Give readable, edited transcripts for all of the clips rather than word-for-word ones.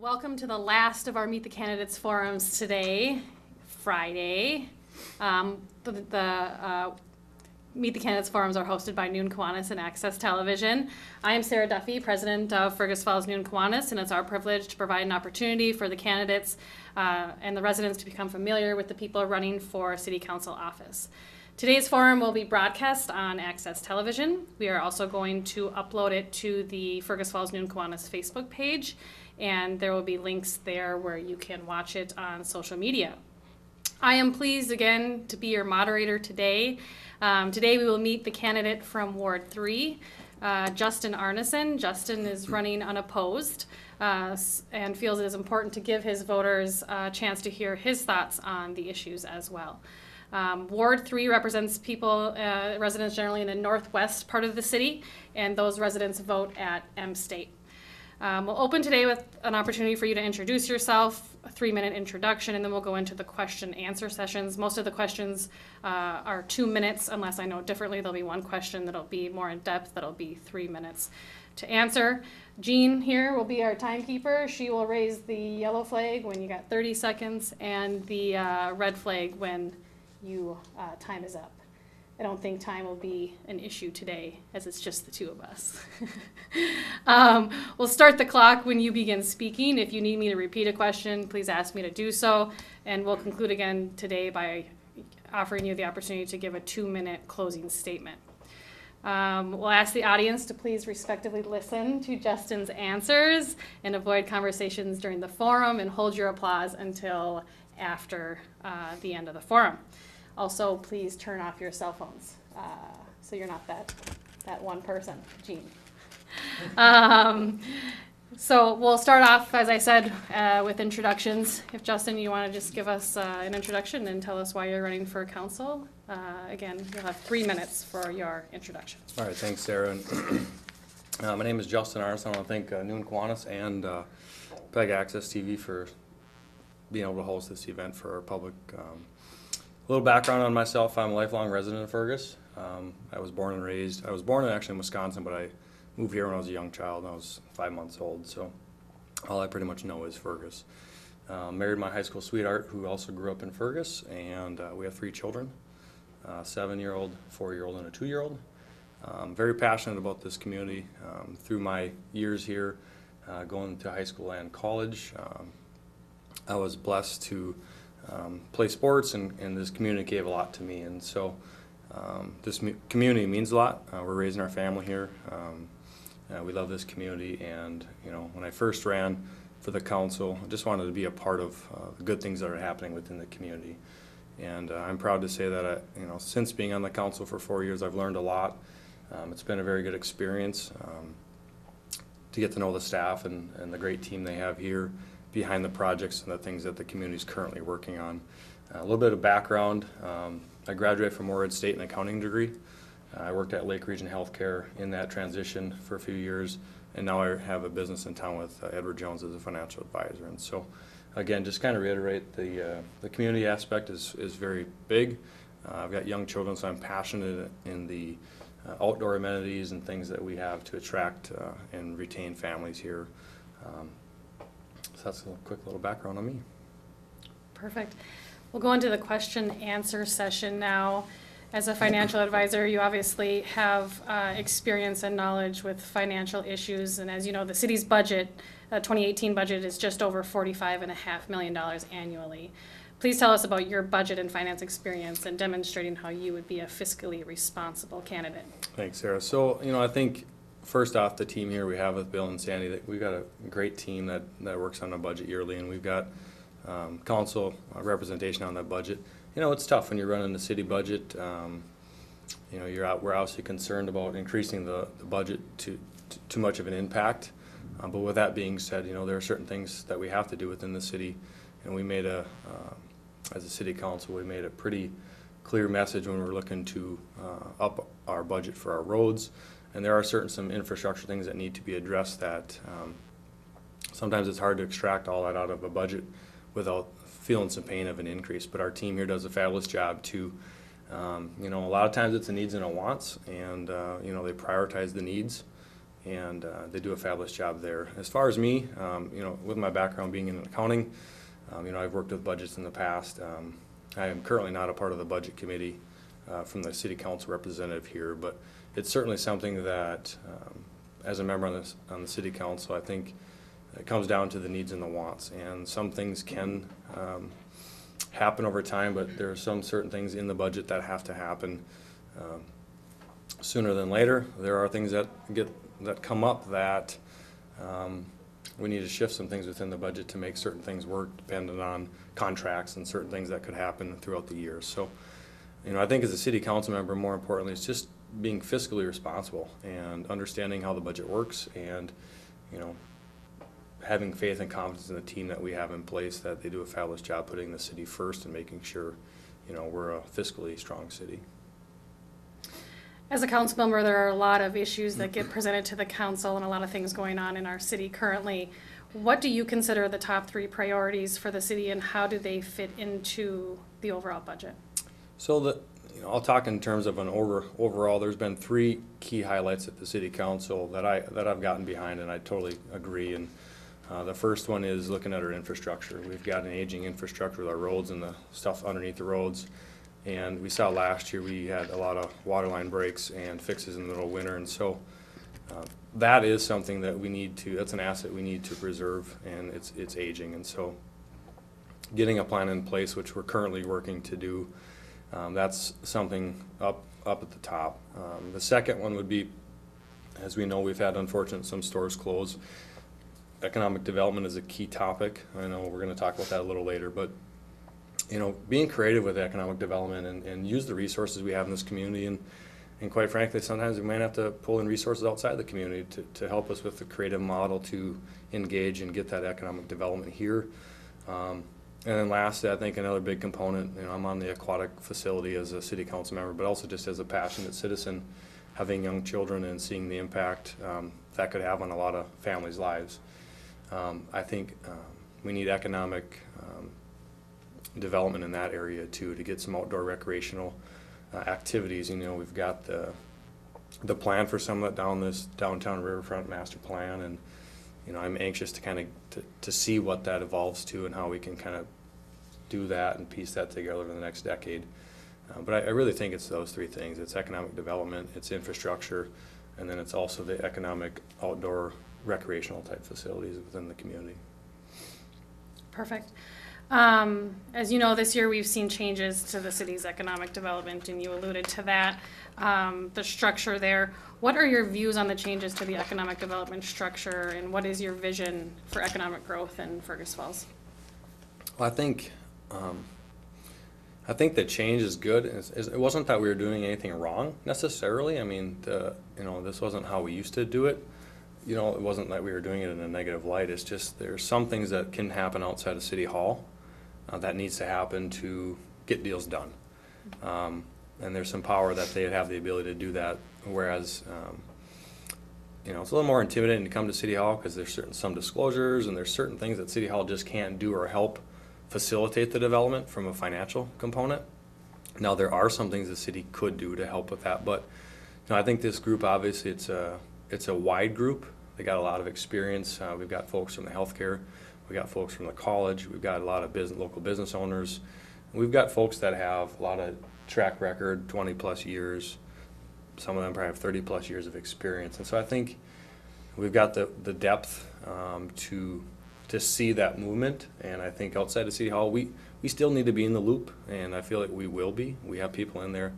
Welcome to the last of our Meet the Candidates forums today, Friday. The Meet the Candidates forums are hosted by Noon Kiwanis and Access Television. I am Sarah Duffy, president of Fergus Falls Noon Kiwanis, and it's our privilege to provide an opportunity for the candidates and the residents to become familiar with the people running for city council office. Today's forum will be broadcast on Access Television. We are also going to upload it to the Fergus Falls Noon Kiwanis Facebook page, and there will be links there where you can watch it on social media. I am pleased again to be your moderator today. Today we will meet the candidate from Ward 3, Justin Arneson. Justin is running unopposed and feels it is important to give his voters a chance to hear his thoughts on the issues as well. Ward 3 represents people, residents generally in the northwest part of the city, and those residents vote at M State. We'll open today with an opportunity for you to introduce yourself, a 3-minute introduction, and then we'll go into the question answer sessions. Most of the questions are 2 minutes, unless I know differently. There'll be one question that'll be more in depth, that'll be 3 minutes to answer. Jean here will be our timekeeper. She will raise the yellow flag when you got 30 seconds and the red flag when time is up. I don't think time will be an issue today, as it's just the two of us. We'll start the clock when you begin speaking. If you need me to repeat a question, please ask me to do so. And we'll conclude again today by offering you the opportunity to give a 2-minute closing statement. We'll ask the audience to please respectively listen to Justin's answers and avoid conversations during the forum, and hold your applause until after the end of the forum. Also, please turn off your cell phones so you're not that one person, Jean. So we'll start off, as I said, with introductions. If Justin, you want to just give us an introduction and tell us why you're running for council. Again, you'll have 3 minutes for your introduction. All right, thanks, Sarah. My name is Justin Arneson. I want to thank Noon Kiwanis and PEG Access TV for being able to host this event for our public. A little background on myself: I'm a lifelong resident of Fergus. I was born actually in Wisconsin, but I moved here when I was a young child, and I was 5 months old, so all I pretty much know is Fergus. Married my high school sweetheart, who also grew up in Fergus, and we have 3 children, a 7-year-old, 4-year-old, and a 2-year-old. Very passionate about this community. Through my years here, going to high school and college, I was blessed to play sports, and this community gave a lot to me, and so this community means a lot. We're raising our family here. We love this community, and when I first ran for the council, I just wanted to be a part of the good things that are happening within the community. And I'm proud to say that since being on the council for 4 years, I've learned a lot. It's been a very good experience to get to know the staff and the great team they have here behind the projects and the things that the community is currently working on. A little bit of background: I graduated from Ward State in an accounting degree. I worked at Lake Region Healthcare in that transition for a few years, and now I have a business in town with Edward Jones as a financial advisor. And so, again, just kind of reiterate, the community aspect is very big. I've got young children, so I'm passionate in the outdoor amenities and things that we have to attract and retain families here. So that's a quick little background on me. Perfect. We'll go into the question answer session now. As a financial advisor, you obviously have experience and knowledge with financial issues, and as you know, the city's budget, 2018 budget, is just over $45.5 million annually. Please tell us about your budget and finance experience and demonstrating how you would be a fiscally responsible candidate. Thanks, Sarah. So, I think first off, the team here we have with Bill and Sandy, we've got a great team that works on the budget yearly, and we've got council representation on that budget. It's tough when you're running the city budget. We're obviously concerned about increasing the budget to too much of an impact. But with that being said, there are certain things that we have to do within the city, and we made as a city council, we made a pretty clear message when we're looking to up our budget for our roads. And there are some infrastructure things that need to be addressed that sometimes it's hard to extract all that out of a budget without feeling some pain of an increase. But our team here does a fabulous job to, a lot of times it's the needs and the wants, and they prioritize the needs. and they do a fabulous job there. As far as me, with my background being in accounting, I've worked with budgets in the past. I am currently not a part of the budget committee from the city council representative here, but it's certainly something that, as a member on the city council, I think it comes down to the needs and the wants. And some things can happen over time, but there are some certain things in the budget that have to happen sooner than later. There are things that come up that we need to shift some things within the budget to make certain things work, depending on contracts and certain things that could happen throughout the year. So, I think as a city council member, more importantly, it's just being fiscally responsible and understanding how the budget works, and having faith and confidence in the team that we have in place, that they do a fabulous job putting the city first and making sure we're a fiscally strong city. As a council member, there are a lot of issues that get presented to the council and a lot of things going on in our city currently. What do you consider the top 3 priorities for the city, and how do they fit into the overall budget? So I'll talk in terms of an overall. There's been 3 key highlights at the city council that I've gotten behind, and I totally agree. And the first one is looking at our infrastructure. We've got an aging infrastructure with our roads and the stuff underneath the roads. And we saw last year we had a lot of water line breaks and fixes in the middle of winter, and so that is something that that's an asset we need to preserve, and it's aging. And so getting a plan in place, which we're currently working to do, that's something up at the top. The second one would be, as we know, we've had some stores close. Economic development is a key topic. I know we're going to talk about that a little later, but being creative with economic development and use the resources we have in this community, and quite frankly, sometimes we might have to pull in resources outside the community to help us with the creative model to engage and get that economic development here. And then lastly, I think another big component, I'm on the aquatic facility as a city council member, but also just as a passionate citizen, having young children and seeing the impact that could have on a lot of families' lives. I think we need economic development in that area too, to get some outdoor recreational activities. We've got the plan for some of that down this downtown riverfront master plan, and I'm anxious to kind of to see what that evolves to and how we can kind of do that and piece that together over the next decade. But I really think it's those 3 things. It's economic development, it's infrastructure, and then it's also the economic outdoor recreational type facilities within the community. Perfect. As you know, this year we've seen changes to the city's economic development, and you alluded to that, the structure there. What are your views on the changes to the economic development structure, and what is your vision for economic growth in Fergus Falls? Well, I think the change is good. It wasn't that we were doing anything wrong necessarily. I mean, this wasn't how we used to do it. It wasn't that we were doing it in a negative light. It's just there's some things that can happen outside of City Hall that needs to happen to get deals done. And there's some power that they have the ability to do that, whereas it's a little more intimidating to come to City Hall because there's some disclosures, and there's certain things that City Hall just can't do or help facilitate the development from a financial component. Now, there are some things the city could do to help with that, but I think this group, obviously, it's a wide group. They got a lot of experience. We've got folks from the healthcare, we've got folks from the college, we've got a lot of local business owners. We've got folks that have a lot of track record, 20 plus years. Some of them probably have 30 plus years of experience. And so I think we've got the depth to see that movement. And I think outside of City Hall, we still need to be in the loop, and I feel like we will be. We have people in there.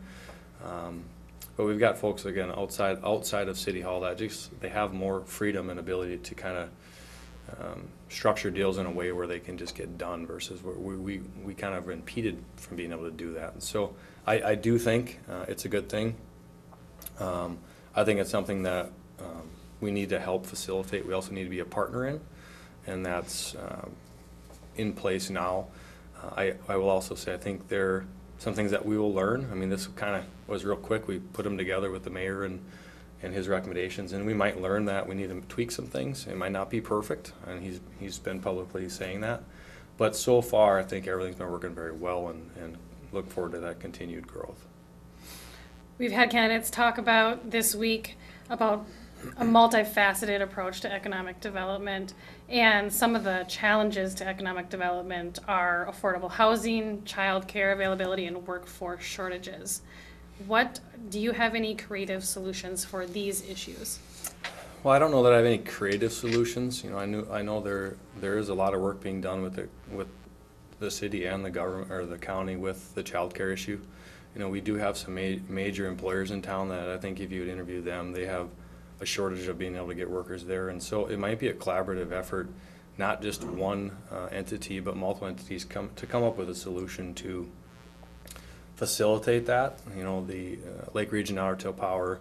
But we've got folks, again, outside of City Hall that they have more freedom and ability to kind of structure deals in a way where they can just get done, versus where we kind of are impeded from being able to do that. And so I do think it's a good thing. I think it's something that we need to help facilitate. We also need to be a partner in, and that's in place now. I will also say I think there are some things that we will learn. I mean, this kind of was real quick. We put them together with the mayor and his recommendations, and we might learn that we need to tweak some things. It might not be perfect, and he's been publicly saying that. But so far, I think everything's been working very well, and look forward to that continued growth. We've had candidates talk about this week about a multifaceted approach to economic development, and some of the challenges to economic development are affordable housing, childcare availability, and workforce shortages. Do you have any creative solutions for these issues? Well, I don't know that I have any creative solutions. You know, I know there is a lot of work being done with the city and the government or the county with the childcare issue. You know, we do have some major employers in town that I think if you would interview them, they have a shortage of being able to get workers there, and so it might be a collaborative effort, not just one entity, but multiple entities to come up with a solution to facilitate that. You know, the Lake Region Otter Tail Power.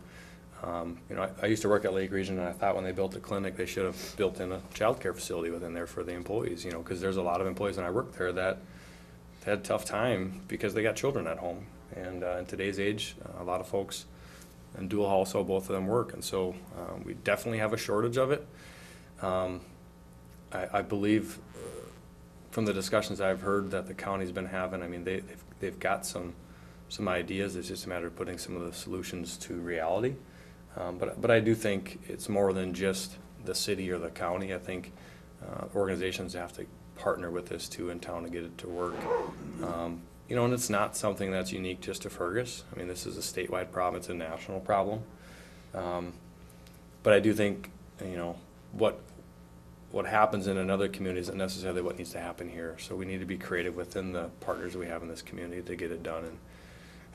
You know, I used to work at Lake Region, and I thought when they built the clinic, they should have built in a child care facility within there for the employees, you know, because there's a lot of employees when I worked there that had a tough time because they got children at home. And in today's age, a lot of folks in dual household, both of them work. And so we definitely have a shortage of it. I believe from the discussions I've heard that the county's been having, I mean, they've got some ideas. It's just a matter of putting some of the solutions to reality. But I do think it's more than just the city or the county. I think organizations have to partner with this too in town to get it to work. You know, and it's not something that's unique just to Fergus. I mean, this is a statewide problem. It's a national problem. But I do think, you know, what happens in another community isn't necessarily what needs to happen here. So we need to be creative within the partners we have in this community to get it done.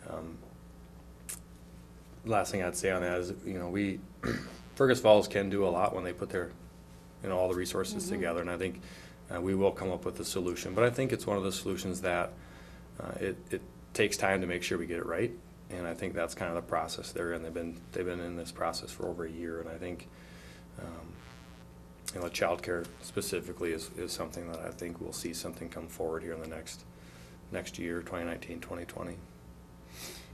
And last thing I'd say on that is, you know, Fergus Falls can do a lot when they put their, you know, all the resources together, and I think we will come up with a solution. But I think it's one of the solutions that it takes time to make sure we get it right, and I think that's kind of the process they're in. They've been in this process for over a year, and I think you know, childcare specifically is something that I think we'll see something come forward here in the next year, 2019, 2020.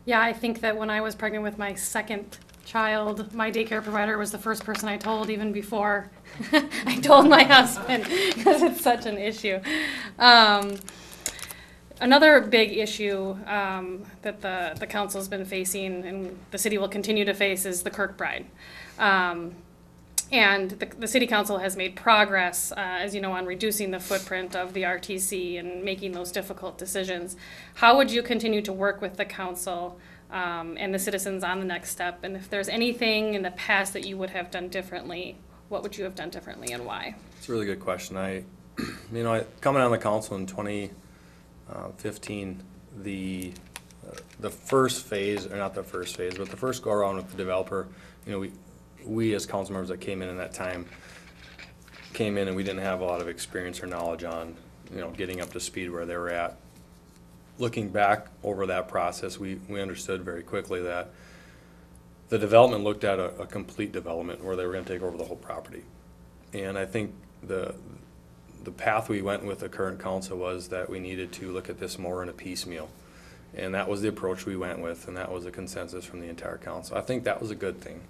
Yeah, I think that when I was pregnant with my second child, my daycare provider was the first person I told, even before I told my husband, because it's such an issue. Another big issue that the council's been facing and the city will continue to face is the Kirkbride. And the city council has made progress, as you know, on reducing the footprint of the RTC and making those difficult decisions. How would you continue to work with the council and the citizens on the next step? And if there's anything in the past that you would have done differently, what would you have done differently and why? It's a really good question. You know, coming on the council in 2015, the first phase, or not the first phase, but the first go around with the developer, you know, we as council members that came in that time came in and we didn't have a lot of experience or knowledge on, you know, getting up to speed where they were at. Looking back over that process, we understood very quickly that the development looked at a complete development where they were going to take over the whole property. And I think the path we went with the current council was that we needed to look at this more in a piecemeal. And that was the approach we went with, and that was a consensus from the entire council. I think that was a good thing.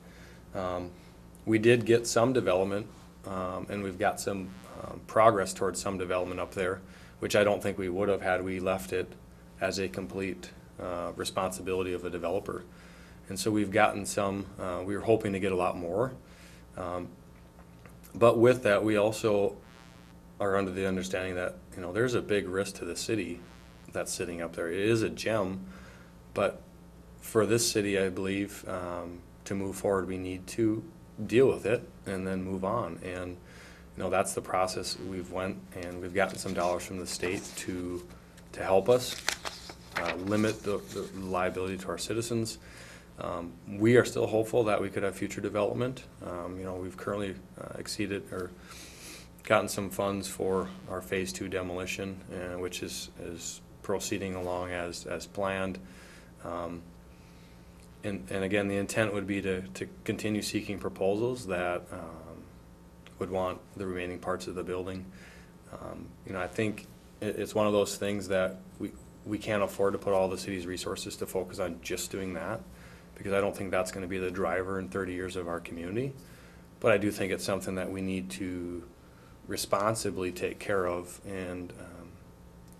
We did get some development, and we've got some progress towards some development up there, which I don't think we would have had we left it as a complete responsibility of a developer. And so we've gotten some, we were hoping to get a lot more. But with that, we also are under the understanding that, you know, there's a big risk to the city that's sitting up there. It is a gem, but for this city, I believe, to move forward, we need to deal with it and then move on. And you know, that's the process we've went, and we've gotten some dollars from the state to help us limit the liability to our citizens. We are still hopeful that we could have future development. You know, we've currently exceeded or gotten some funds for our phase 2 demolition, which is proceeding along as planned. And again, the intent would be to continue seeking proposals that would want the remaining parts of the building. You know, I think it's one of those things that we can't afford to put all the city's resources to focus on just doing that, because I don't think that's going to be the driver in 30 years of our community. But I do think it's something that we need to responsibly take care of, and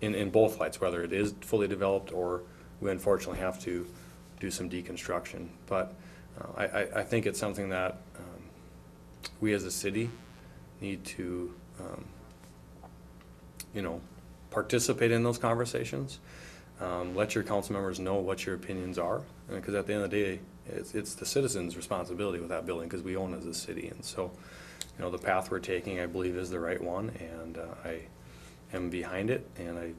in both lights, whether it is fully developed or we unfortunately have to do some deconstruction. But I think it's something that we as a city need to, participate in those conversations. Let your council members know what your opinions are, because at the end of the day, it's the citizens' responsibility with that building, because we own it as a city. And so, the path we're taking, I believe, is the right one, and I am behind it, and I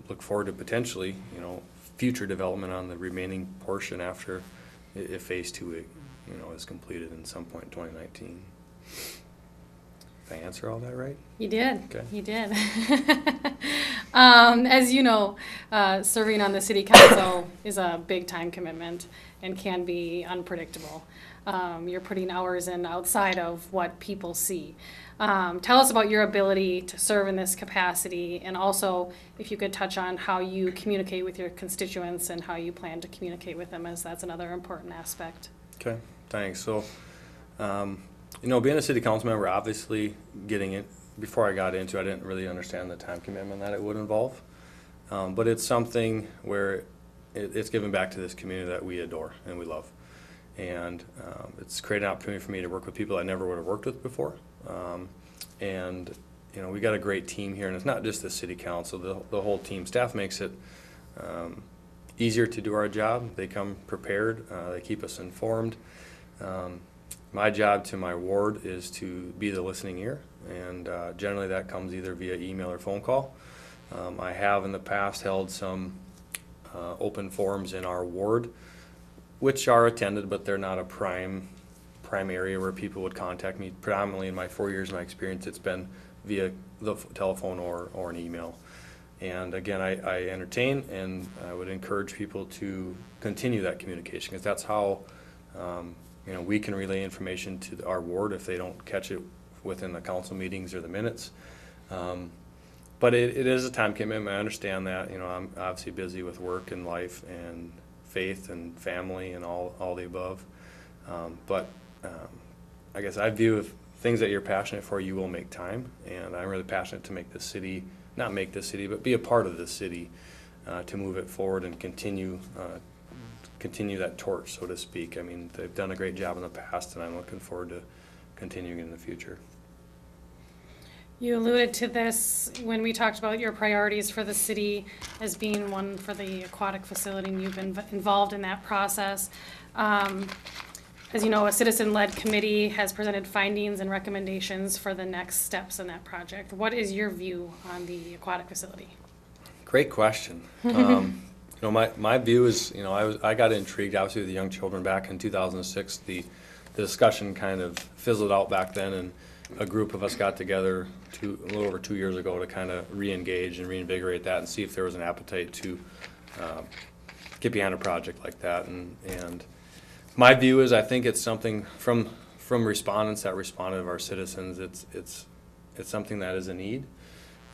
look forward to potentially, future development on the remaining portion after if phase 2, is completed in some point in 2019. Did I answer all that right? You did. Okay. You did. As you know, serving on the city council is a big time commitment and can be unpredictable. You're putting hours in outside of what people see. Tell us about your ability to serve in this capacity, and also if you could touch on how you communicate with your constituents and how you plan to communicate with them, as that's another important aspect. Okay, thanks. So, being a city council member, obviously getting it, before I got into it, I didn't really understand the time commitment that it would involve. But it's something where it's giving back to this community that we adore and we love. And it's created an opportunity for me to work with people I never would have worked with before. We got a great team here, and it's not just the city council, the whole team. Staff makes it easier to do our job. They come prepared, they keep us informed. My job to my ward is to be the listening ear, and generally that comes either via email or phone call. I have in the past held some open forums in our ward, which are attended, but they're not a prime area where people would contact me. Predominantly in my 4 years of my experience, it's been via the telephone or an email. And again, I entertain, and I would encourage people to continue that communication, because that's how we can relay information to our ward if they don't catch it within the council meetings or the minutes. But it is a time commitment. I understand that. I'm obviously busy with work and life and faith and family and all the above. I guess I view if things that you're passionate for, you will make time. And I'm really passionate to make this city, not make this city, but be a part of this city, to move it forward and continue that torch, so to speak. I mean, they've done a great job in the past, and I'm looking forward to continuing in the future. You alluded to this when we talked about your priorities for the city as being one for the aquatic facility, and you've been involved in that process. As you know, a citizen-led committee has presented findings and recommendations for the next steps in that project. What is your view on the aquatic facility? Great question. My view is, I got intrigued, obviously, with the young children back in 2006. The discussion kind of fizzled out back then, and a group of us got together a little over 2 years ago to kind of re-engage and reinvigorate that and see if there was an appetite to get behind a project like that. And my view is, I think it's something from respondents that responded, of our citizens, it's something that is a need,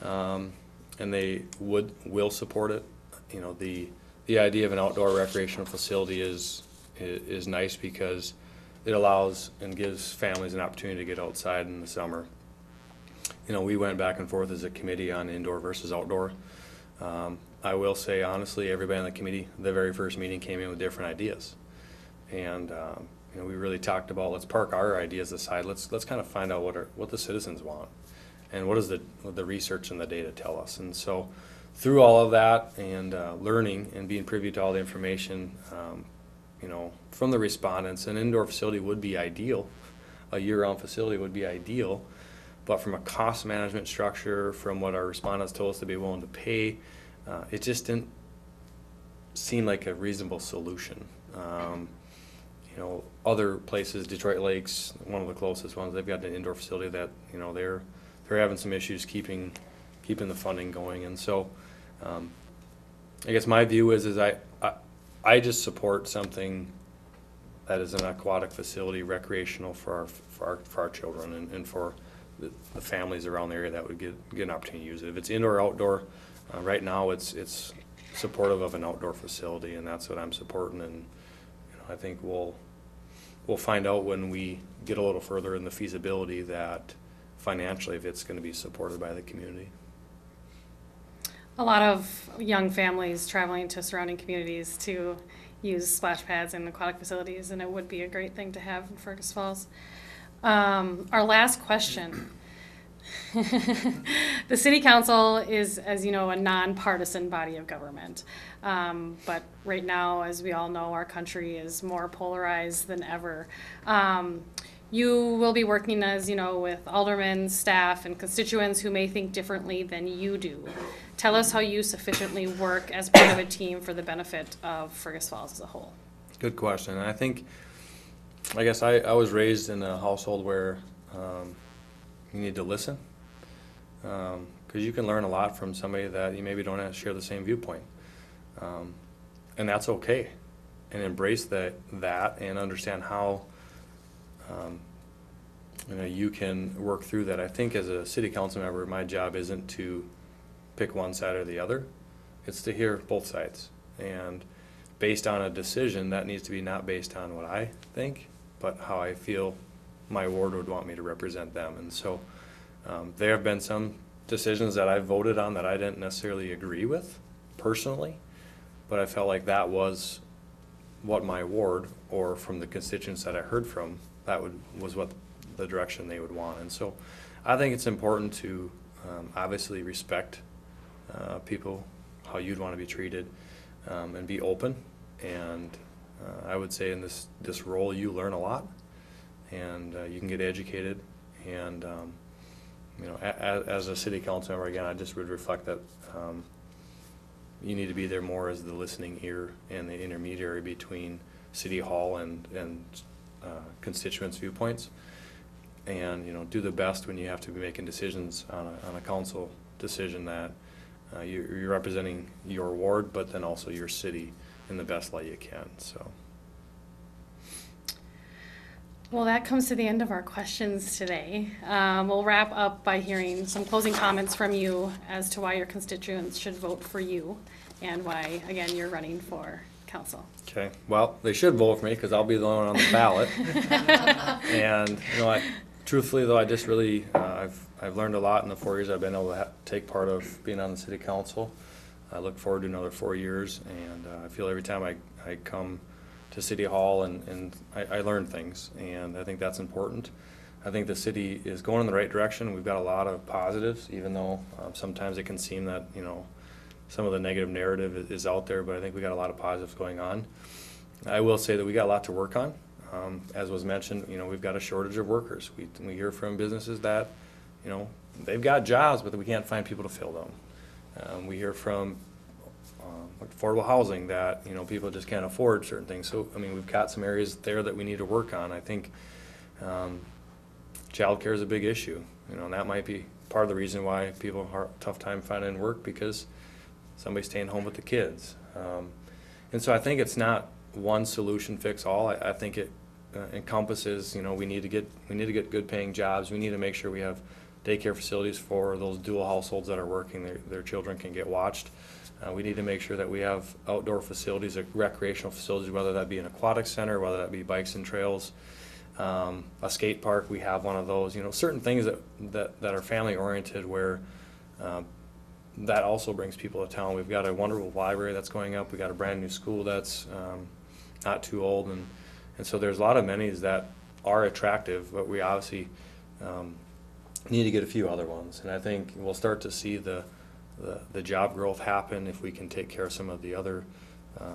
and they will support it. The idea of an outdoor recreational facility is nice, because it allows and gives families an opportunity to get outside in the summer. We went back and forth as a committee on indoor versus outdoor. I will say, honestly, everybody on the committee, the very first meeting, came in with different ideas. And we really talked about, let's park our ideas aside. Let's kind of find out what the citizens want, and what does the research and the data tell us. And so, through all of that, and learning and being privy to all the information, from the respondents, an indoor facility would be ideal. A year-round facility would be ideal, but from a cost management structure, from what our respondents told us to be willing to pay, it just didn't seem like a reasonable solution. Other places, Detroit Lakes, one of the closest ones, they've got an indoor facility that they're having some issues keeping the funding going. And so, I guess my view is I just support something that is an aquatic facility, recreational for our children, and for the families around the area that would get an opportunity to use it. If it's indoor or outdoor, right now it's supportive of an outdoor facility, and that's what I'm supporting. And I think we'll find out when we get a little further in the feasibility that financially, if it's going to be supported by the community. A lot of young families traveling to surrounding communities to use splash pads and aquatic facilities, and it would be a great thing to have in Fergus Falls. Our last question. The city council is, as you know, a nonpartisan body of government. But right now, as we all know, our country is more polarized than ever. You will be working, as you know, with aldermen, staff, and constituents who may think differently than you do. Tell us how you sufficiently work as part of a team for the benefit of Fergus Falls as a whole. Good question. And I guess I was raised in a household where you need to listen, because you can learn a lot from somebody that you maybe don't share the same viewpoint, and that's okay. And embrace that and understand how you can work through that. I think as a city council member, my job isn't to pick one side or the other. It's to hear both sides, and based on a decision, that needs to be not based on what I think, but how I feel my ward would want me to represent them. And so there have been some decisions that I voted on that I didn't necessarily agree with personally, but I felt like that was what my ward, or from the constituents that I heard from, was what the direction they would want. And so I think it's important to obviously respect people, how you'd want to be treated, and be open. And I would say in this role you learn a lot, and you can get educated. And as a city council member, again, I just would reflect that you need to be there more as the listening ear and the intermediary between City Hall and constituents' viewpoints, and do the best when you have to be making decisions on a council decision that you're representing your ward, but then also your city in the best light you can. So. Well, that comes to the end of our questions today. We'll wrap up by hearing some closing comments from you as to why your constituents should vote for you and why, again, you're running for council. Okay. Well, they should vote for me because I'll be the one on the ballot. And truthfully, though, I just really I've learned a lot in the 4 years I've been able to take part of being on the city council. I look forward to another 4 years, and I feel every time I come to City Hall and I learn things, and I think that's important. I think the city is going in the right direction. We've got a lot of positives, even though sometimes it can seem that some of the negative narrative is out there, but I think we got a lot of positives going on. I will say that we got a lot to work on. As was mentioned, we've got a shortage of workers. We hear from businesses that they've got jobs, but we can't find people to fill them. We hear from affordable housing that people just can't afford certain things. So we've got some areas there that we need to work on. I think childcare is a big issue, and that might be part of the reason why people have a tough time finding work, because somebody's staying home with the kids. And so I think it's not one solution fix all. I think it encompasses, we need to get good paying jobs. We need to make sure we have daycare facilities for those dual households that are working, their children can get watched. We need to make sure that we have outdoor facilities, recreational facilities, whether that be an aquatic center, whether that be bikes and trails, a skate park. We have one of those. Certain things that are family oriented, where that also brings people to town. We've got a wonderful library that's going up. We got a brand new school that's not too old, and so there's a lot of amenities that are attractive, but we obviously need to get a few other ones. And I think we'll start to see the job growth happen if we can take care of some of the other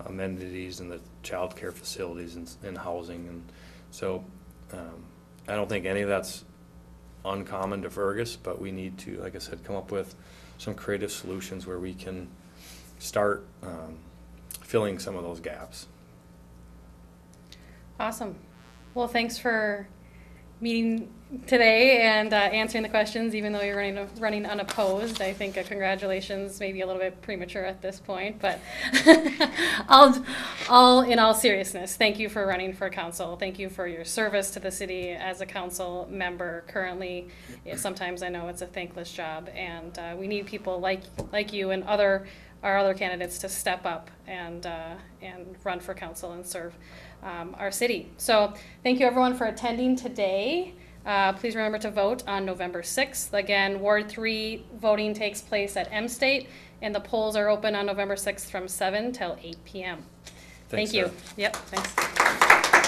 amenities and the child care facilities and housing. And so I don't think any of that's uncommon to Fergus, but we need to, like I said, come up with some creative solutions where we can start filling some of those gaps. Awesome. Well, thanks for meeting today and answering the questions, even though you're running unopposed. I think congratulations may be a little bit premature at this point, but in all seriousness, thank you for running for council. Thank you for your service to the city as a council member currently. Sometimes I know it's a thankless job, and we need people like you and our other candidates to step up and run for council and serve our city. So thank you everyone for attending today. Please remember to vote on November 6th. Again, Ward 3 voting takes place at M State, and the polls are open on November 6th from 7 till 8 p.m. Thanks, Thank you. Sarah. Yep, thanks.